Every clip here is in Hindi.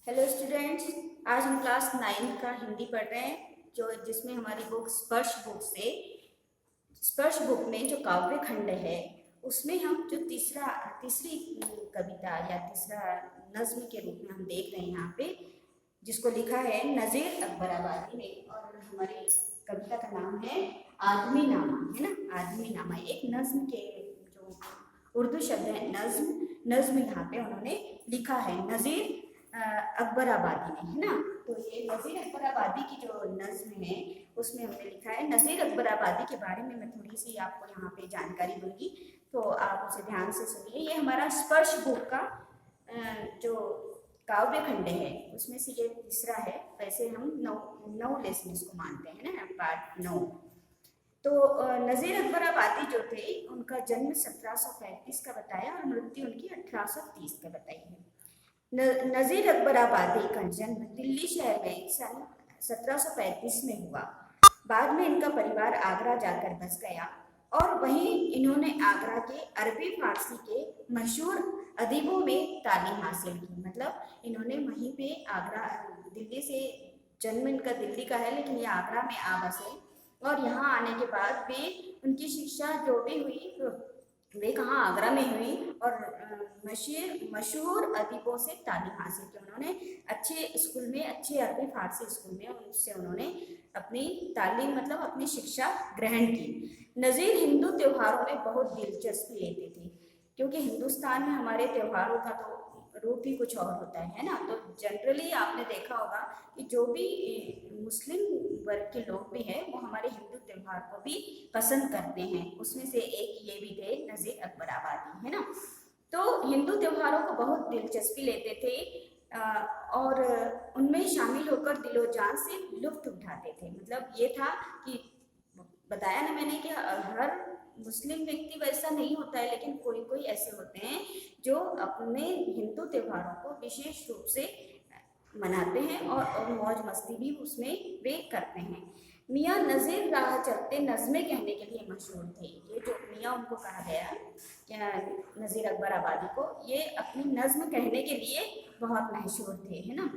Hello students. आज हम क्लास 9 का हिंदी पढ़ रहे हैं जिसमें हमारी बुक स्पर्श बुक में जो काव्य खंड है उसमें हम जो तीसरी कविता या तीसरा नज्म के रूप में हम देख रहे हैं यहाँ पे, जिसको लिखा है नज़ीर अकबराबादी ने। और हमारी कविता का नाम है आदमी नामा, है ना। आदमी नामा एक नज्म के जो उर्दू शब्द है नज्म यहाँ पे उन्होंने लिखा है नज़ीर अकबराबादी ने, है ना। तो ये नज़ीर अकबराबादी की जो नज्म है उसमें हमने लिखा है। नज़ीर अकबराबादी के बारे में मैं थोड़ी सी आपको यहाँ पे जानकारी दूंगी, तो आप उसे ध्यान से सुनिए। ये हमारा स्पर्श बुक का जो काव्य खंड है उसमें से ये तीसरा है। वैसे हम नौ लेसन इसको मानते हैं ना, पार्ट 9। तो नज़ीर अकबराबादी जो थे उनका जन्म 1735 का बताया और मृत्यु उनकी 1830 का बताई है। नज़ीर अकबराबादी का जन्म दिल्ली शहर में सन 1735 में हुआ। बाद में इनका परिवार आगरा जाकर बस गया और वहीं इन्होंने आगरा के अरबी फारसी के मशहूर अदीबों में तालीम हासिल की। मतलब इन्होंने वहीं पे आगरा, दिल्ली से जन्म इनका दिल्ली का है लेकिन ये आगरा में आ बसे, और यहाँ आने के बाद भी उनकी शिक्षा जो भी हुई वे कहाँ आगरा में हुई। और मशहूर अदीबों से तालीम हासिल की उन्होंने। अच्छे स्कूल में, अच्छे अरबी फारसी स्कूल में उनसे उन्होंने अपनी तालीम मतलब अपनी शिक्षा ग्रहण की। नज़ीर हिंदू त्योहारों में बहुत दिलचस्पी लेते थे, क्योंकि हिंदुस्तान में हमारे त्योहारों का तो रूप ही कुछ और होता है ना। तो जनरली आपने देखा होगा कि जो भी मुस्लिम वर्ग के लोग भी हैं वो हमारे हिंदू त्यौहार को भी पसंद करते हैं। उसमें से एक ये भी थे नज़ीर अकबराबादी, है ना। तो हिंदू त्योहारों को बहुत दिलचस्पी लेते थे और उनमें शामिल होकर दिलो जान से लुत्फ उठाते थे। मतलब ये था कि बताया ना मैंने कि हर मुस्लिम व्यक्ति वैसा नहीं होता है, लेकिन कोई कोई ऐसे होते हैं जो अपने हिंदू त्योहारों को विशेष रूप से मनाते हैं और मौज मस्ती भी उसमें वे करते हैं। मियाँ नज़ीर राह चलते नज़में कहने के लिए मशहूर थे। ये जो मियाँ उनको कहा गया क्या, नज़ीर अकबराबादी को, ये अपनी नज़्म कहने के लिए बहुत मशहूर थे, है ना,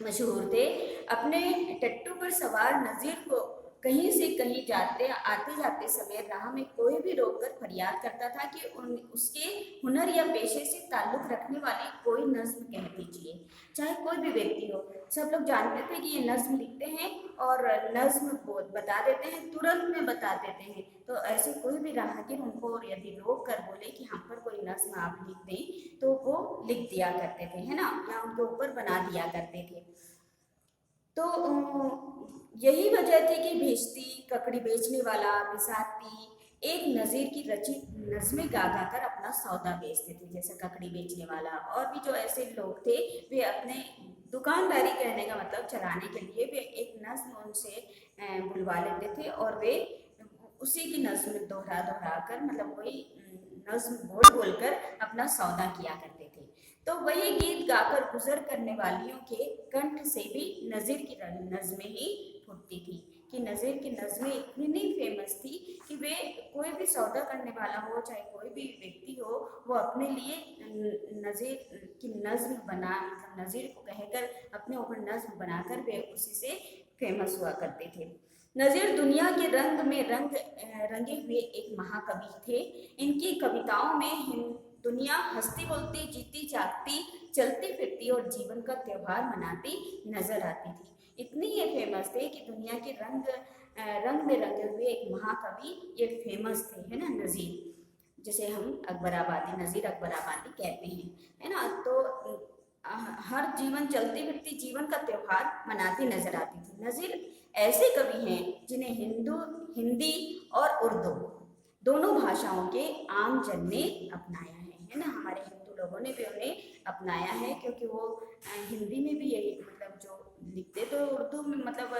मशहूर थे। अपने टट्टू पर सवार नज़ीर को कहीं से कहीं जाते आते जाते समय राह में कोई भी रोककर फरियाद करता था कि उसके हुनर या पेशे से ताल्लुक़ रखने वाली कोई नज़्म कह दीजिए। चाहे कोई भी व्यक्ति हो, सब लोग जानते थे कि ये नज़्म लिखते हैं और नज़्म बता देते हैं, तुरंत में बता देते हैं। तो ऐसे कोई भी राहगीर उनको यदि रोक कर बोले कि हम पर कोई नज़्म आप लिख दें तो वो लिख दिया करते थे, है ना, या उनके ऊपर बना दिया करते थे। तो यही वजह थी कि भेजती, ककड़ी बेचने वाला, बिसाती एक नज़ीर की रचित नज़में गा गा कर अपना सौदा बेचते थे। जैसे ककड़ी बेचने वाला और भी जो ऐसे लोग थे वे अपने दुकानदारी कहने का मतलब चलाने के लिए वे एक नज़्म उनसे बुलवा लेते थे और वे उसी की नज़्म दोहरा दोहरा कर, मतलब वही नज़्म बोल बोल कर अपना सौदा किया करते थे। तो वही गीत गाकर गुजर करने वालियों के कंठ से भी नज़ीर की नज़में ही फूटती थी। कि नज़ीर की नज़में इतनी फेमस थी कि वे कोई भी सौदा करने वाला हो, चाहे कोई भी व्यक्ति हो, वो अपने लिए नज़ीर की नज़्म बना, मतलब नज़ीर को कहकर अपने ऊपर नज़्म बनाकर वे उसी से फेमस हुआ करते थे। नज़ीर दुनिया के रंग में रंगे हुए एक महाकवि थे। इनकी कविताओं में दुनिया हंसती बोलती, जीती जागती, चलती फिरती और जीवन का त्यौहार मनाती नजर आती थी। इतनी ये फेमस थे कि दुनिया के रंग में रंगे हुए एक महाकवि ये फेमस थे, है ना, नज़ीर, जिसे हम नज़ीर अकबराबादी कहते हैं, है ना। तो हर जीवन चलती फिरती जीवन का त्यौहार मनाती नजर आती थी। नज़ीर ऐसे कवि हैं जिन्हें हिंदी और उर्दू दोनों भाषाओं के आम जन ने अपनाया है ना। हमारे हिंदू लोगों ने भी उन्हें अपनाया है, क्योंकि वो हिंदी में भी यही, मतलब जो लिखते तो उर्दू में, मतलब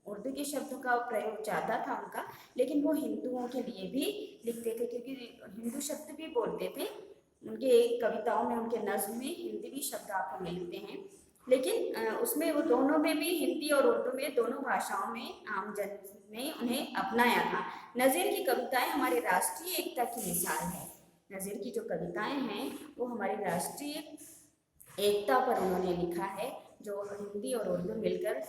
उर्दू के शब्दों का प्रयोग ज़्यादा था उनका, लेकिन वो हिंदुओं के लिए भी लिखते थे, क्योंकि हिंदू शब्द भी बोलते थे। उनके कविताओं में, उनके नज्म में हिंदी भी शब्द आपको मिलते हैं, लेकिन उसमें वो दोनों में भी, हिंदी और उर्दू में, दोनों भाषाओं में आम जन ने उन्हें अपनाया था। नज़ीर की कविताएं हमारी राष्ट्रीय एकता की मिसाल है। नज़ीर की जो कविताएं हैं वो हमारी राष्ट्रीय एकता पर उन्होंने लिखा है, जो हिंदी और उर्दू मिलकर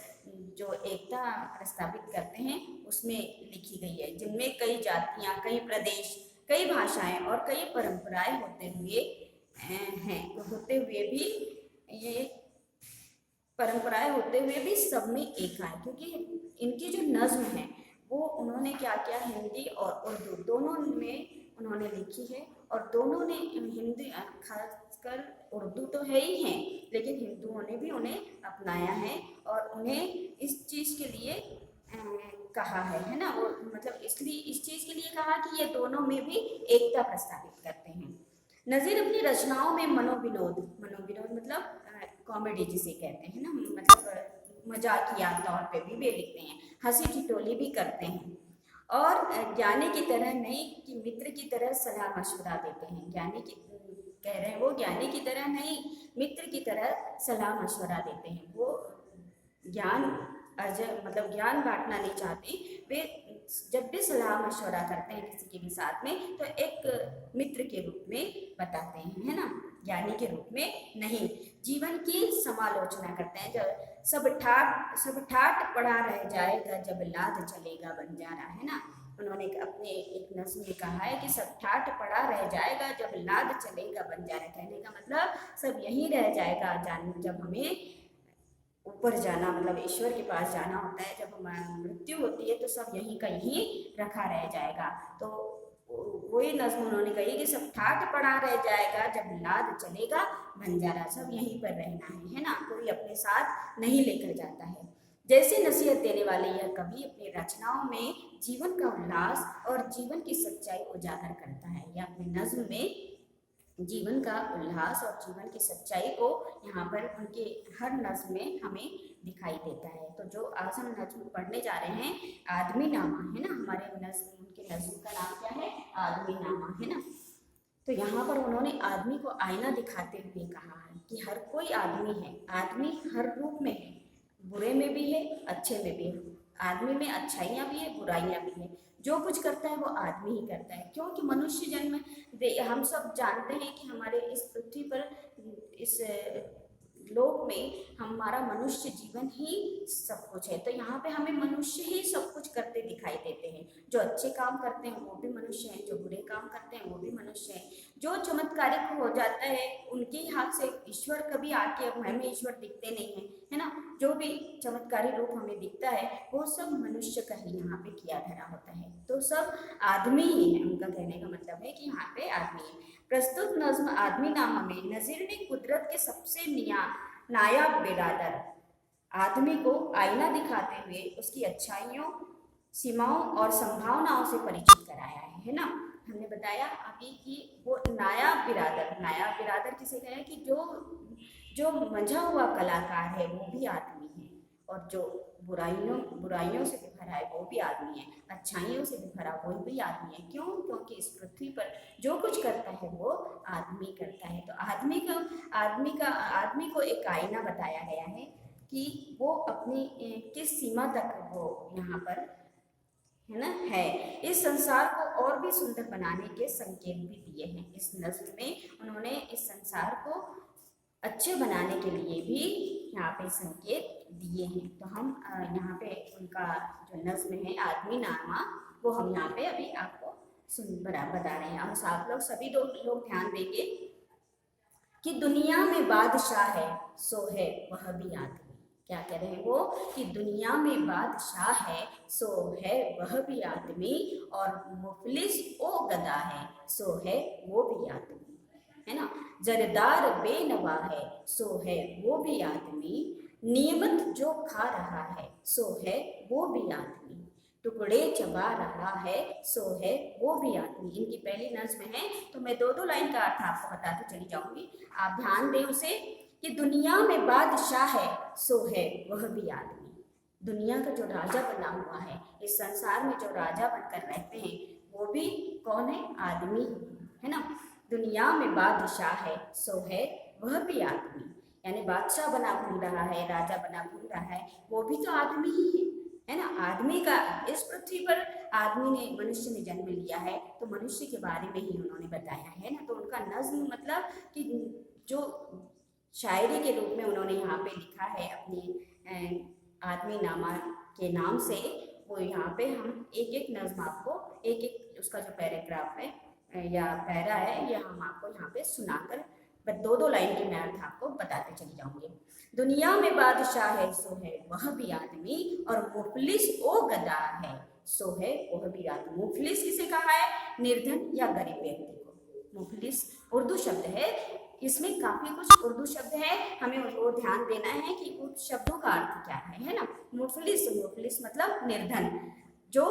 जो एकता प्रस्तावित करते हैं उसमें लिखी गई है, जिनमें कई जातियां, कई प्रदेश, कई भाषाएं और कई परंपराएं होते हुए भी ये परंपराएं होते हुए भी सब में एक है, क्योंकि इनकी जो नज्म है वो उन्होंने क्या किया, हिंदी और उर्दू दोनों में उन्होंने लिखी है, और दोनों ने हिंदी, खासकर उर्दू तो है ही है, लेकिन हिंदुओं ने भी उन्हें अपनाया है और उन्हें इस चीज़ के लिए कहा है ना, और मतलब इसलिए इस चीज़ के लिए कहा कि ये दोनों में भी एकता प्रस्तावित करते हैं। नज़ीर अपनी रचनाओं में मनोविनोद मतलब कॉमेडी जिसे कहते हैं ना, मतलब मजाकिया तौर पे भी वे लिखते हैं, हंसी ठिठोली भी करते हैं, और ज्ञानी की तरह नहीं कि मित्र की तरह सलाह मशवरा देते हैं। ज्ञानी की कह रहे हैं वो ज्ञानी की तरह नहीं, मित्र की तरह सलाह मशवरा देते हैं। वो ज्ञान मतलब ज्ञान बांटना नहीं चाहते, वे जब भी सलाह मशवरा करते हैं किसी के भी साथ में तो एक मित्र के रूप में बताते हैं, है ना, ज्ञानी के रूप में नहीं। जीवन की समालोचना करते हैं, जब सब ठाट पड़ा रह जाएगा जब लाद चलेगा बंजारा, है ना। उन्होंने अपने एक नज्म में कहा है कि सब ठाट पड़ा रह जाएगा जब लाद चलेगा बंजारा। कहने का मतलब सब यहीं रह जाएगा जब हमें ऊपर जाना, मतलब ईश्वर के पास जाना होता है, जब हमारी मृत्यु होती है तो सब यहीं का यहीं रखा रह जाएगा। तो वही नज्म उन्होंने कही कि सब ठाट पड़ा रह जाएगा जब लाद चलेगा बंजारा, सब यहीं पर रहना है ना, कोई अपने साथ नहीं लेकर जाता है। जैसे नसीहत देने वाले यह कवि अपनी रचनाओं में जीवन का उल्लास और जीवन की सच्चाई उजागर करता है। यह अपने नज्म में जीवन का उल्लास और जीवन की सच्चाई को यहाँ पर उनके हर नज्म में हमें दिखाई देता है। तो जो आज हम नज्म पढ़ने जा रहे हैं, आदमी नामा, है ना, हमारे नज्म, उनके नज्म का नाम क्या है, आदमी नामा, है ना। तो यहाँ पर उन्होंने आदमी को आईना दिखाते हुए कहा है कि हर कोई आदमी है, आदमी हर रूप में है, बुरे में भी है, अच्छे में भी है, आदमी में अच्छाइयाँ भी है, बुराइयाँ भी है, जो कुछ करता है वो आदमी ही करता है। क्योंकि मनुष्य जन्म, हम सब जानते हैं कि हमारे इस पृथ्वी पर, इस लोक में हमारा मनुष्य जीवन ही सब कुछ है। तो यहाँ पे हमें मनुष्य ही सब कुछ करते दिखाई देते हैं। जो अच्छे काम करते हैं वो भी मनुष्य हैं, जो बुरे काम करते हैं वो भी मनुष्य हैं। जो चमत्कारिक हो जाता है उनके ही हाथ से, ईश्वर कभी आके, अब हमें ईश्वर दिखते नहीं है, है ना, जो भी चमत्कारी रूप हमें दिखता है वो सब मनुष्य का ही यहाँ पे किया धरा होता है। तो सब आदमी ही है, उनका कहने का मतलब है कि यहाँ पे आदमी है। प्रस्तुत नज्म आदमी नामा में नज़ीर ने कुदरत के सबसे नायाब बिरादर आदमी को आईना दिखाते हुए उसकी अच्छाइयों, सीमाओं और संभावनाओं से परिचित कराया है ना। हमने बताया अभी कि वो नायाब बिरादर किसे कहे कि जो मंझा हुआ कलाकार है वो भी आदमी है, और जो बुराइयों से भी भरा है वो भी आदमी है, अच्छाइयों से भी भरा वो भी आदमी है। क्यों? क्योंकि इस पृथ्वी पर जो कुछ करता है वो आदमी करता है। तो आदमी को एक आईना बताया गया है कि वो अपनी किस सीमा तक वो यहाँ पर, है ना, है। इस संसार को और भी सुंदर बनाने के संकेत भी दिए हैं। इस नज्म में उन्होंने इस संसार को अच्छे बनाने के लिए भी यहाँ पे संकेत दिए हैं। तो हम यहाँ पे उनका जो नज्म है आदमी नामा, वो हम यहाँ पे अभी आपको बता रहे हैं। और आप लोग सभी लोग ध्यान देंगे कि दुनिया में बादशाह है सो है वह भी आदमी। क्या कह रहे हैं वो, कि दुनिया में बादशाह है सो है वह भी आदमी, और मुफलिस ओ गदा है सो है वो भी आदमी, है ना। जरदार बेनवा है सो है वो भी आदमी, नियमत जो खा रहा है सो है वो भी आदमी, टुकड़े चबा रहा है सो है वो भी आदमी। इनकी पहली नज्म है, तो मैं दो लाइन का अर्थ आपको बताते चली जाऊंगी, आप ध्यान दें उसे। कि दुनिया में बादशाह है सो है वह भी आदमी। दुनिया का जो राजा बना हुआ है, इस संसार में जो राजा बनकर रहते हैं वो भी कौन है, आदमी, है ना। दुनिया में बादशाह है सो है वह भी आदमी, यानी बादशाह बना घूम रहा है, राजा बना घूम रहा है, वो भी तो आदमी ही है ना। आदमी का, इस पृथ्वी पर मनुष्य ने जन्म लिया है, तो मनुष्य के बारे में ही उन्होंने बताया है ना। तो उनका नज्म मतलब कि जो शायरी के रूप में उन्होंने यहाँ पे लिखा है अपनी आदमी नामा के नाम से। वो यहाँ पे हम एक एक नज्म आपको, एक एक उसका जो पैराग्राफ है या पैरा है, यह हम आपको यहाँ पे सुनाकर दो दो लाइन के मैं अर्थ आपको बताते चली जाऊंगी। दुनिया में बादशाह है सो है वह भी आदमी, और मुफलिस ओ गदा है सो है वह भी आदमी। मुफलिस किसे कहा है? निर्धन या गरीब व्यक्ति को मुफलिस उर्दू शब्द है। इसमें काफी कुछ उर्दू शब्द है, हमें वो ध्यान देना है कि उस शब्दों का अर्थ क्या है ना। मुफलिस, मुफलिस मतलब निर्धन, जो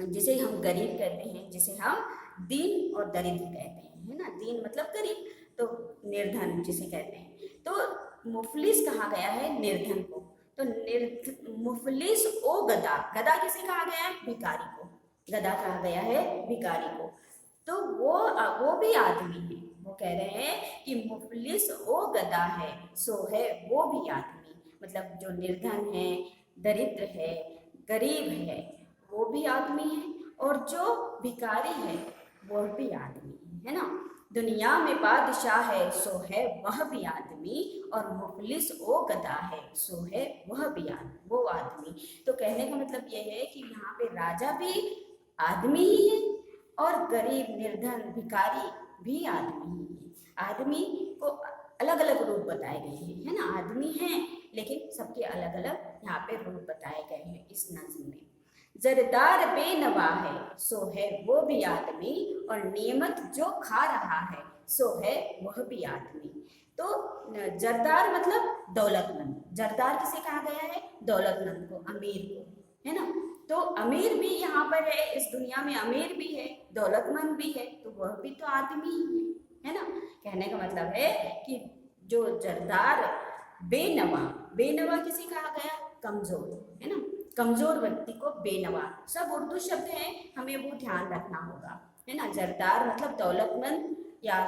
जिसे हम गरीब कहते हैं, जिसे हम दीन और दरिद्र कहते हैं, है ना। दीन मतलब गरीब, तो निर्धन जिसे कहते हैं। तो मुफलिस कहा गया है निर्धन को। तो मुफलिस ओ गदा, गदा किसे कहा गया है? भिखारी को। गदा कहा गया है भिखारी को। तो वो भी आदमी है। वो कह रहे हैं कि मुफलिस ओ गदा है सो है वो भी आदमी, मतलब जो निर्धन है, दरिद्र है, गरीब है, वो भी आदमी है, और जो भिखारी है वो भी आदमी है ना। दुनिया में बादशाह है सो है वह भी आदमी, और मुफलिस ओ गदा है सो है वह भी आदमी, वो आदमी। तो कहने का मतलब ये है कि यहाँ पे राजा भी आदमी ही है, और गरीब, निर्धन, भिखारी भी आदमी ही है। आदमी को अलग अलग रूप बताए गए हैं, है ना। आदमी हैं लेकिन सबके अलग अलग यहाँ पे रूप बताए गए हैं इस नज्म में। जरदार बेनवा है सो है वो भी आदमी, और नियमत जो खा रहा है सो है वह भी आदमी। तो जरदार मतलब दौलतमंद। जरदार किसे कहा गया है? दौलतमंद को, अमीर को, है ना। तो अमीर भी यहाँ पर है, इस दुनिया में अमीर भी है, दौलतमंद भी है, तो वह भी तो आदमी ही है ना। कहने का मतलब है कि जो जरदार बेनवा, बेनवा किसे कहा गया? कमजोर, है ना। कमजोर व्यक्ति को बेनवा, सब उर्दू शब्द हैं, हमें वो ध्यान रखना होगा, है ना। जरदार मतलब दौलतमंद या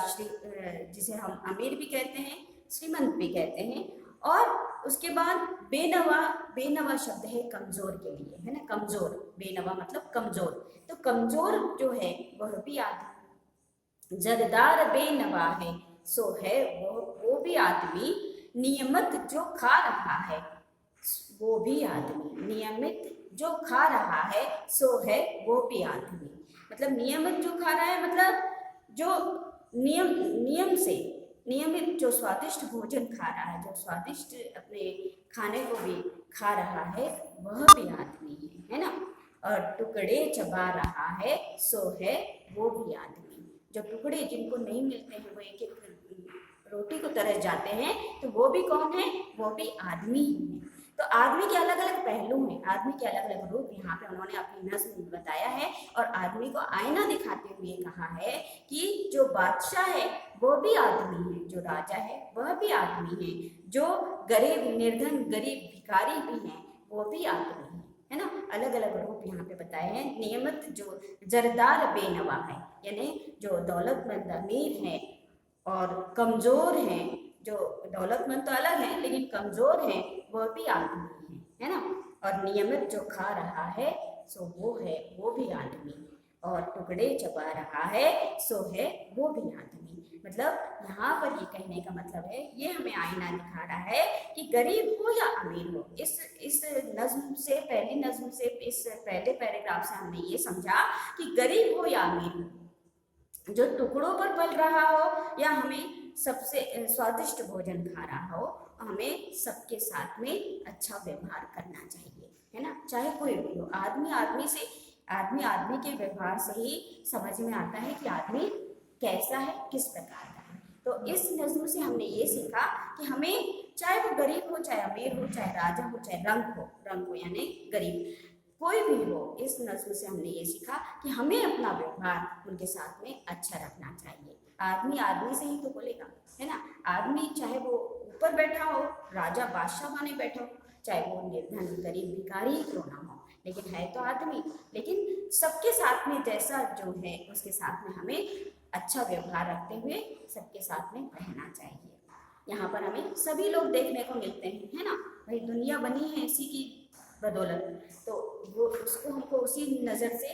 जिसे हम अमीर भी कहते हैं, श्रीमंत भी कहते हैं। और उसके बाद बेनवा, बेनवा शब्द है कमजोर के लिए, है ना। कमजोर, बेनवा मतलब कमजोर। तो कमजोर जो है वह भी आदमी। जरदार बेनवा है सो है वो भी आदमी, नियमित जो खा रहा है वो भी आदमी। नियमित जो खा रहा है सो है वो भी आदमी, मतलब नियमित जो खा रहा है मतलब जो नियम से नियमित जो स्वादिष्ट भोजन खा रहा है, जो स्वादिष्ट अपने खाने को भी खा रहा है, वह भी आदमी है ना। और टुकड़े चबा रहा है सो है वो भी आदमी। जो टुकड़े जिनको नहीं मिलते हैं, वो एक एक रोटी को तरस जाते हैं, तो वो भी कौन है? वो भी आदमी ही है। तो आदमी के अलग अलग पहलू हैं, आदमी के अलग अलग रूप यहाँ पे उन्होंने अपनी नस्म में बताया है। और आदमी को आईना दिखाते हुए कहा है कि जो बादशाह है वो भी आदमी है, जो राजा है वह भी आदमी है, जो गरीब, निर्धन, गरीब, भिखारी भी हैं वो भी आदमी है ना। अलग अलग रूप यहाँ पे बताए हैं। नियमित जो जरदार बेनवा है, यानी जो दौलतमंद अमीर है, और कमजोर हैं, जो दौलतमंद तो अलग हैं लेकिन कमजोर हैं, वह भी आदमी है ना। और नियमित जो खा रहा है सो वो है वो भी आदमी, और टुकड़े चबा रहा है सो है वो भी आदमी। मतलब यहाँ पर ये कहने का मतलब है, ये हमें आईना दिखा रहा है कि गरीब हो या अमीर हो। इस नज्म से, पहली नज्म से, इस पहले पैराग्राफ से हमने ये समझा कि गरीब हो या अमीर हो, जो टुकड़ों पर पल रहा हो या हमें सबसे स्वादिष्ट भोजन खा रहा हो, हमें सबके साथ में अच्छा व्यवहार करना चाहिए, है ना। चाहे कोई भी हो, आदमी आदमी के व्यवहार से ही समझ में आता है कि आदमी कैसा है, किस प्रकार का है। तो इस नज्म से हमने ये सीखा कि हमें, चाहे वो गरीब हो, चाहे अमीर हो, चाहे राजा हो, चाहे रंग हो यानी गरीब, कोई भी हो, इस नज्म से हमने ये सीखा कि हमें अपना व्यवहार उनके साथ में अच्छा रखना चाहिए। आदमी आदमी से ही तो बोलेगा, है ना। आदमी चाहे वो ऊपर बैठा हो, राजा बादशाह बने बैठा हो, चाहे वो निर्धन, गरीब, भिखारी ही क्यों ना हो, लेकिन है तो आदमी। लेकिन सबके साथ में जैसा जो है उसके साथ में हमें अच्छा व्यवहार रखते हुए सबके साथ में रहना चाहिए। यहाँ पर हमें सभी लोग देखने को मिलते हैं, है ना। भाई दुनिया बनी है इसी की बदौलत, तो वो हमको उसी नज़र से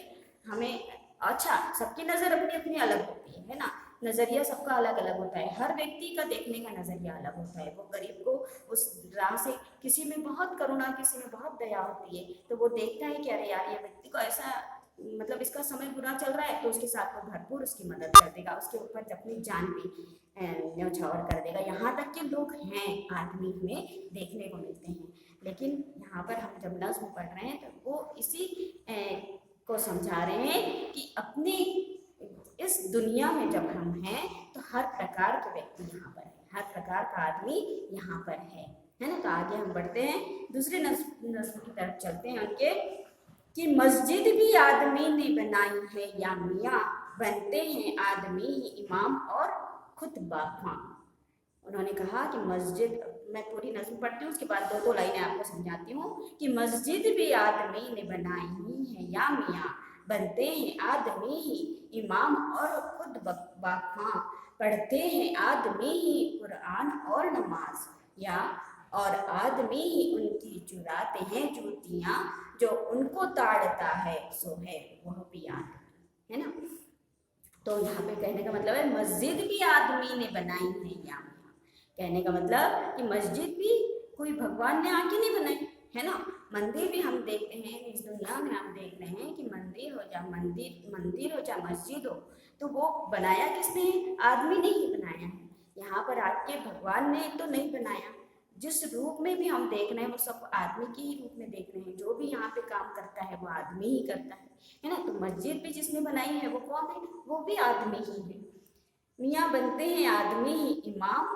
हमें, अच्छा सबकी नज़र अपनी अपनी अलग होती है ना। नज़रिया सबका अलग अलग होता है, हर व्यक्ति का देखने का नज़रिया अलग होता है। वो गरीब को उस राह से, किसी में बहुत करुणा, किसी में बहुत दया होती है, तो वो देखता है कि अरे यार ये व्यक्ति को ऐसा, मतलब इसका समय बुरा चल रहा है, तो उसके साथ वो भरपूर उसकी मदद कर देगा, उसके ऊपर अपनी जान भी न्यौछावर कर देगा। यहाँ तक के लोग हैं आदमी में देखने को मिलते हैं। लेकिन यहाँ पर हम जब नज़्म पढ़ रहे हैं तो वो इसी को समझा रहे हैं कि अपनी इस दुनिया में जब हम हैं तो हर प्रकार के व्यक्ति यहाँ पर है, हर प्रकार का आदमी यहाँ पर है ना। तो आगे हम बढ़ते हैं, दूसरे नज़्म की तरफ चलते हैं उनके, कि मस्जिद भी आदमी ने बनाई है या मियाँ, बनते हैं आदमी ही इमाम और खुतबा ख्वां। उन्होंने कहा कि मस्जिद, मैं पूरी नज़्म पढ़ती हूँ, उसके बाद दो लाइनें आपको समझाती हूँ, कि मस्जिद भी आदमी ने बनाई है या मियाँ, बनते हैं आदमी ही इमाम और खुतबा ख्वां, पढ़ते हैं आदमी ही कुरान और नमाज, या और आदमी ही उनकी चुराते हैं जूतियाँ, जो उनको ताड़ता है सो है वह भी आदमी, है ना। तो यहाँ पे कहने का मतलब है मस्जिद भी आदमी ने बनाई है या मियाँ, कहने का मतलब कि मस्जिद भी कोई भगवान ने आके नहीं बनाई, है ना। मंदिर भी हम देखते हैं, इस दुनिया में हम देख रहे हैं कि मंदिर हो चाहे मंदिर हो चाहे मस्जिद हो, तो वो बनाया किसने है? आदमी ने ही बनाया है। यहाँ पर आके भगवान ने तो नहीं बनाया, जिस रूप में भी हम देख रहे हैं वो सब आदमी के ही रूप में देख रहे हैं, जो भी यहाँ पे काम करता है वो आदमी ही करता है ना। तो मस्जिद भी जिसने बनाई है वो कौन है? वो भी आदमी ही है। मियाँ बनते हैं आदमी ही इमाम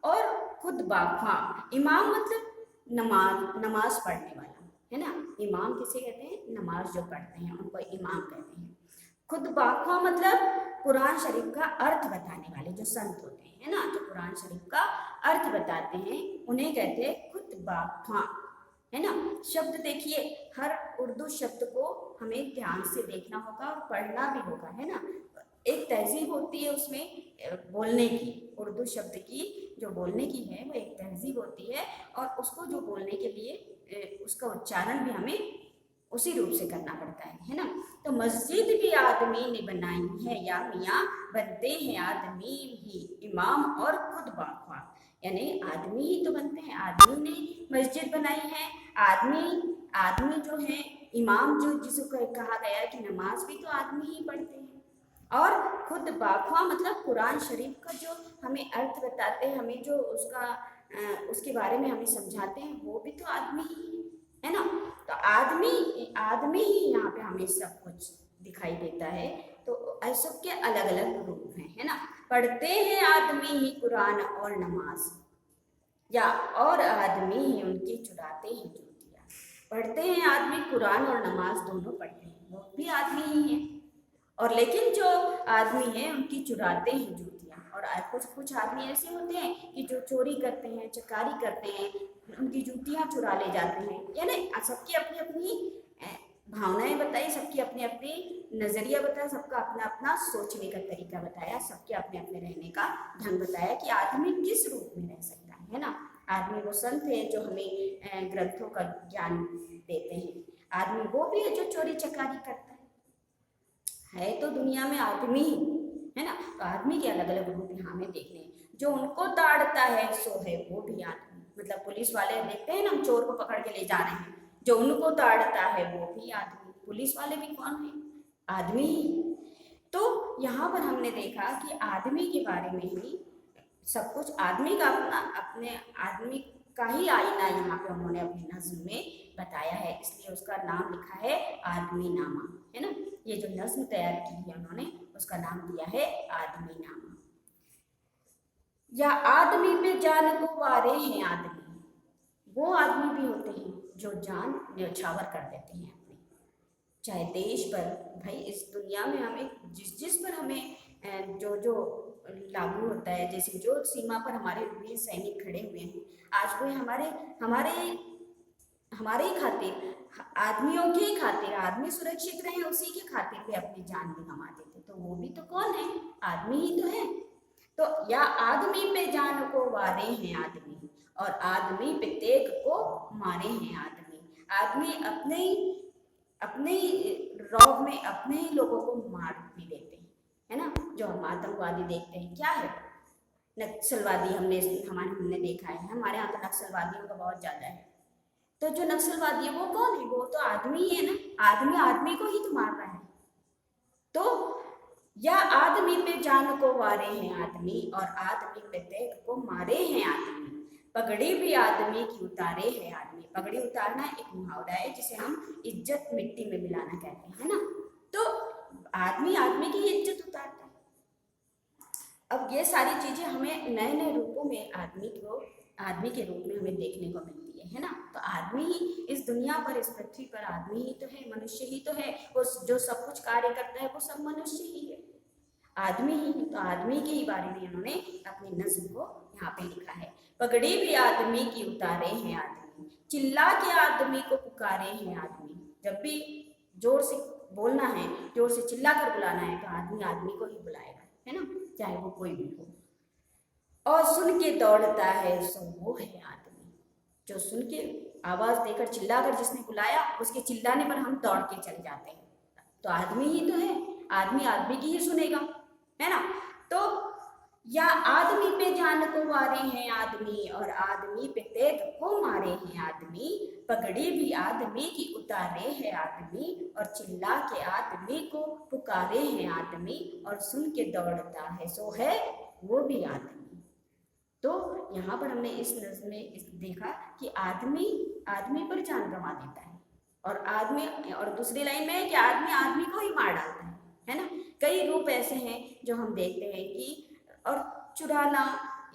और खुतबा ख्वां। इमाम मतलब नमाज पढ़ने वाला, है ना। इमाम किसे कहते हैं? नमाज जो पढ़ते हैं उनको इमाम कहते हैं। खुतबा ख्वां मतलब कुरान शरीफ का अर्थ बताने वाले जो संत होते हैं, है ना, जो कुरान शरीफ का अर्थ बताते हैं उन्हें कहते हैं खुतबा ख्वां, है ना। शब्द देखिए, हर उर्दू शब्द को हमें ध्यान से देखना होगा और पढ़ना भी होगा, है ना। एक तहजीब होती है उसमें बोलने की, उर्दू शब्द की जो बोलने की है वो एक तहजीब होती है, और उसको जो बोलने के लिए उसका उच्चारण भी हमें उसी रूप से करना पड़ता है ना। तो मस्जिद भी आदमी ने बनाई है या मियाँ, बनते हैं आदमी ही इमाम और खुतबा ख्वां, यानी आदमी ही तो बनते हैं, आदमी ने मस्जिद बनाई है, आदमी जो है इमाम, जो जिसको कहा गया है कि नमाज भी तो आदमी ही पढ़ते हैं, और खुतबा ख्वां मतलब कुरान शरीफ का जो हमें अर्थ बताते हैं, हमें जो उसके बारे में हमें समझाते हैं, वो भी तो आदमी ही है ना। तो आदमी ही यहाँ पे हमें सब कुछ दिखाई देता है। तो सबके अलग अलग रूप हैं, है ना। पढ़ते हैं आदमी ही कुरान और नमाज, या और आदमी ही उनकी चुराते हैं जूतियाँ। पढ़ते हैं आदमी, कुरान और नमाज दोनों पढ़ते हैं, वो भी आदमी ही है। और लेकिन जो आदमी है उनकी चुराते हैं जूतियाँ। और कुछ आदमी ऐसे होते हैं कि जो चोरी करते हैं, चकारी करते हैं, उनकी जूतियाँ चुरा ले जाते हैं। यानी सबकी अपनी अपनी भावनाएं बताई, सबकी अपनी अपनी नज़रिया बताया, सबका अपना अपना सोचने का तरीका बताया, सबके अपने अपने रहने का ढंग बताया कि आदमी किस रूप में रह सकता है ना। आदमी वो संत है जो हमें ग्रंथों का ज्ञान देते हैं, आदमी वो भी है जो चोरी चकारी करता है तो दुनिया में आदमी ही है ना। तो आदमी के अलग अलग रूप यहाँ में देखने हैं। जो उनको ताड़ता है सो है वो भी आदमी, मतलब पुलिस वाले देखते हैं ना, हम चोर को पकड़ के ले जा रहे हैं, जो उनको ताड़ता है वो भी आदमी। पुलिस वाले भी कौन है? आदमी ही। तो यहाँ पर हमने देखा कि आदमी के बारे में ही सब कुछ, आदमी का अपने आदमी का ही आईना यहाँ पे उन्होंने अपनी नज़्म में बताया है, इसलिए उसका नाम लिखा है आदमी नामा, है ना। ये जो नज़्म तैयार की है उन्होंने, उसका नाम दिया है आदमी नामा। या आदमी पे जान को वारे हैं आदमी, वो आदमी भी होते हैं जो जान न्यौछावर कर देते हैं अपनी, चाहे देश पर, भाई इस दुनिया में हमें जिस पर हमें जो लागू होता है, जैसे जो सीमा पर हमारे वीर सैनिक खड़े हुए हैं, आज वो हमारे ही खातिर, आदमियों के ही खातिर, आदमी सुरक्षित रहे उसी के खातिर वे अपनी जान भी गंवा देते, तो वो भी तो कौन है? आदमी ही तो है। तो या आदमी पे जान को वारे हैं आदमी, और आदमी पे तेग को मारे हैं आदमी। आदमी अपने ही रौब में अपने ही लोगों को मार भी देते हैं, है ना। जो हम आतंकवादी देखते हैं, क्या है? नक्सलवादी हमने देखा है, हमारे यहाँ तो नक्सलवादियों का बहुत ज़्यादा है। तो जो नक्सलवादी है वो कौन है? वो तो आदमी ही है ना, आदमी आदमी को ही तो मार रहा है। तो या आदमी पे जान को वारे हैं आदमी, और आदमी पे तेग को मारे हैं आदमी, पगड़ी भी आदमी की उतारे है आदमी। पगड़ी उतारना एक मुहावरा है जिसे हम इज्जत मिट्टी में मिलाना कहते हैं, है ना। तो आदमी आदमी की इज्जत उतारता है। अब ये सारी चीजें हमें नए नए रूपों में आदमी के रूप में हमें देखने को मिलती है ना। तो आदमी ही इस दुनिया पर, इस पृथ्वी पर आदमी ही तो है, मनुष्य ही तो है। वो जो सब कुछ कार्य करता है वो सब मनुष्य ही है, आदमी ही। तो आदमी के ही बारे में उन्होंने अपनी नज्म को यहाँ पे लिखा है। पगड़ी भी आदमी की उतारे हैं आदमी, चिल्ला के आदमी को पुकारे हैं आदमी। जब भी जोर से बोलना है, जोर से चिल्ला कर बुलाना है, तो आदमी आदमी को ही बुलाएगा, है ना, चाहे वो कोई भी हो। और सुन के दौड़ता है सो वो है आदमी। जो सुन के आवाज देकर चिल्लाकर जिसने बुलाया, उसके चिल्लाने पर हम दौड़ के चले जाते हैं, तो आदमी ही तो है, आदमी आदमी की ही सुनेगा, है ना। तो या आदमी पे जान को वारे हैं आदमी, और आदमी पे तेग को मारे हैं आदमी। पगड़ी भी आदमी की उतारे है आदमी, और चिल्ला के आदमी को पुकारे हैं आदमी। और सुन के दौड़ता है सो है वो भी आदमी। तो यहाँ पर हमने इस नज़्म में देखा कि आदमी आदमी पर जान गंवा देता है, और आदमी, और दूसरी लाइन में है कि आदमी आदमी को ही मार डालता है ना। कई रूप ऐसे हैं जो हम देखते हैं कि, और चुराना,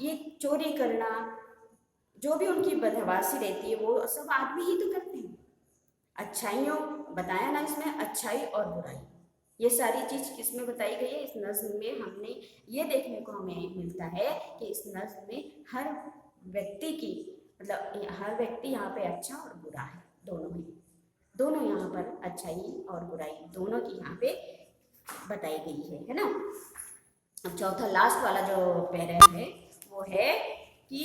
ये चोरी करना, जो भी उनकी बदहवासी रहती है वो सब आदमी ही तो करते हैं। अच्छाइयों बताया ना इसमें, अच्छाई और बुराई, ये सारी चीज किसमें बताई गई है? इस नज्म में हमने ये देखने को हमें मिलता है कि इस नज्म में हर व्यक्ति की, मतलब हर व्यक्ति यहाँ पे अच्छा और बुरा है, दोनों यहाँ पर अच्छाई और बुराई दोनों की यहाँ पे बताई गई है ना। अब चौथा लास्ट वाला जो पैरा है वो है कि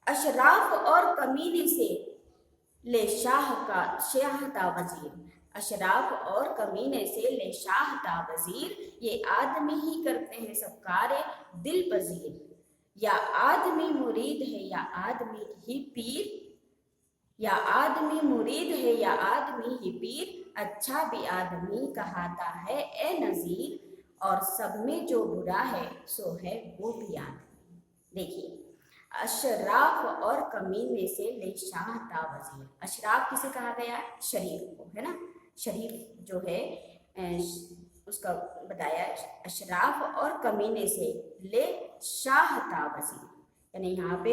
अशराफ और कमीने से ले शाहता वजीर। अशराफ और कमीने से ले शाहता वजीर, ये आदमी ही करते हैं सब कार्य दिल पजीर। या आदमी मुरीद है या आदमी ही पीर, या आदमी मुरीद है या आदमी ही पीर। अच्छा भी आदमी कहाता है ए नजीर, और सब में जो बुरा है सो है वो भी आदमी। देखिए, अशराफ और कमीने से ले शाहता वजीर। अशराफ किसे कहा गया? शरीफ को, है ना। शरीफ जो है उसका बताया, अशराफ और कमीने से ले शाहता वजीर, यानी यहाँ पे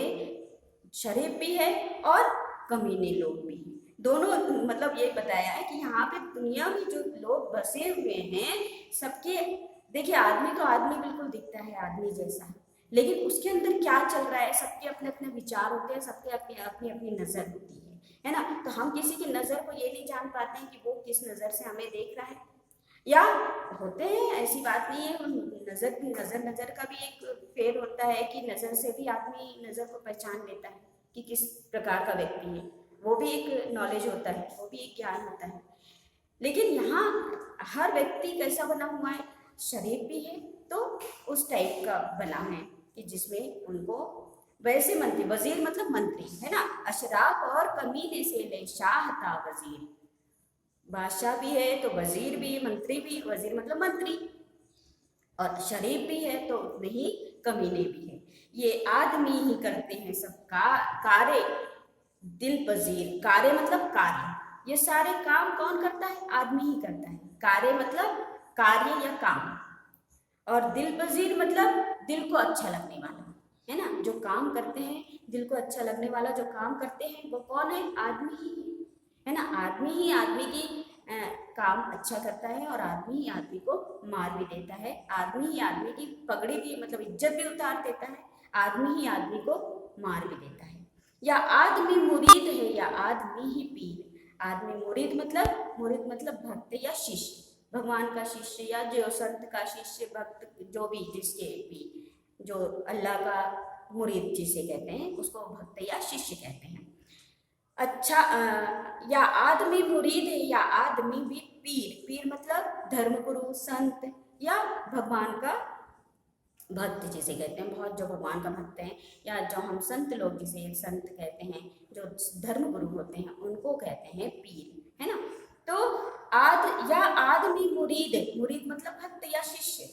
शरीफ भी है और कमीने लोग भी हैं, दोनों। मतलब ये बताया है कि यहाँ पे दुनिया में जो लोग बसे हुए हैं सबके, देखिए आदमी तो आदमी बिल्कुल दिखता है आदमी जैसा, लेकिन उसके अंदर क्या चल रहा है, सबके अपने अपने विचार होते हैं, सबके अपनी अपनी अपनी नज़र होती है ना। तो हम किसी की नज़र को ये नहीं जान पाते हैं कि वो किस नज़र से हमें देख रहा है, या होते हैं, ऐसी बात नहीं है। नज़र का भी एक फेर होता है कि नज़र से भी आदमी नज़र को पहचान लेता है कि किस प्रकार का व्यक्ति है, वो भी एक नॉलेज होता है, वो भी एक ज्ञान होता है। लेकिन यहाँ हर व्यक्ति कैसा बना हुआ है? शरीफ भी है तो उस टाइप का बना है कि जिसमें उनको वैसे मंत्री, वजीर मतलब मंत्री, है ना। अशराफ और कमीने से ले शाहता वजीर, बादशाह भी है तो वजीर भी, मंत्री भी, वजीर मतलब मंत्री, और शरीफ भी है तो उतने ही कमीने भी है। ये आदमी ही करते हैं सब कार्य दिल पजीर। कार्य मतलब कार्य, ये सारे काम कौन करता है? आदमी ही करता है। कार्य मतलब कार्य या काम, और दिल पजीर मतलब दिल को अच्छा लगने वाला, है ना। जो काम करते हैं दिल को अच्छा लगने वाला जो काम करते हैं वो कौन है? आदमी ही है ना। आदमी ही आदमी की काम अच्छा करता है, और आदमी ही आदमी को मार भी देता है, आदमी ही आदमी की पगड़ी भी मतलब इज्जत भी उतार देता है, आदमी ही आदमी को मार भी देता है। या आदमी मुरीद है या आदमी ही पीर। आदमी मुरीद मतलब भक्त या शिष्य, भगवान का शिष्य या जो संत का शिष्य, भक्त, जो भी जिसके भी, जो अल्लाह का मुरीद जिसे कहते हैं उसको भक्त या शिष्य कहते हैं। अच्छा, या आदमी मुरीद है या आदमी भी पीर। पीर मतलब धर्मगुरु, संत या भगवान का भक्त जिसे कहते हैं, बहुत जो भगवान का भक्त हैं, या जो हम संत लोग जिसे संत कहते हैं, जो धर्म गुरु होते हैं, उनको कहते हैं पीर, है ना। तो आद या आदमी मुरीद, मुरीद मतलब भक्त या शिष्य,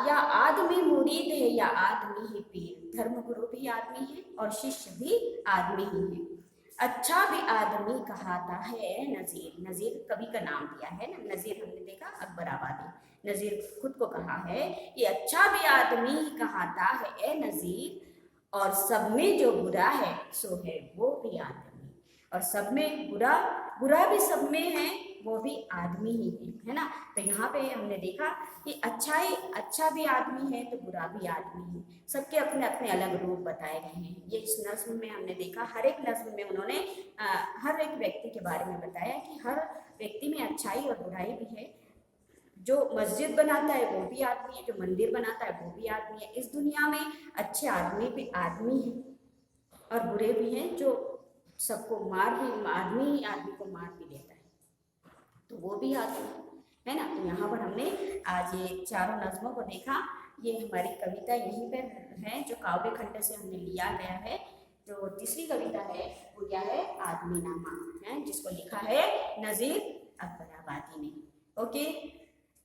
या आदमी मुरीद है या आदमी ही पीर, धर्म गुरु भी आदमी है और शिष्य भी आदमी ही है। अच्छा भी आदमी कहाता है नजीर, नजीर कवि का नाम दिया है ना, नजीर हमने देखा अकबराबादी, नजीर खुद को कहा है कि अच्छा भी आदमी कहाता है ए नजीर, और सब में जो बुरा है सो है वो भी आदमी, और सब में बुरा, बुरा भी सब में है वो भी आदमी ही है ना। तो यहाँ पे हमने देखा कि अच्छा भी आदमी है तो बुरा भी आदमी है, सबके अपने अपने अलग रूप बताए गए हैं। ये इस नज्म में हमने देखा, हर एक नज्म में उन्होंने हर एक व्यक्ति के बारे में बताया कि हर व्यक्ति में अच्छाई और बुराई भी है। जो मस्जिद बनाता है वो भी आदमी है, जो मंदिर बनाता है वो भी आदमी है। इस दुनिया में अच्छे आदमी भी आदमी हैं और बुरे भी हैं, जो सबको मार भी, आदमी ही आदमी को मार भी देता है, तो वो भी आदमी है ना। तो यहाँ पर हमने आज ये चारों नज्मों को देखा। ये हमारी कविता यहीं पर है जो काव्य खंड से हमने लिया गया है। जो तीसरी कविता है वो क्या है, आदमी नामा है, जिसको लिखा है नजीर अकबराबादी ने। ओके,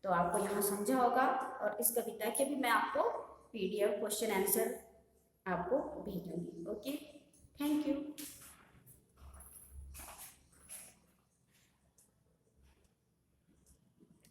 तो आपको यहाँ समझा होगा, और इस कविता के भी मैं आपको PDF क्वेश्चन आंसर आपको भेजूंगी। Okay, thank you.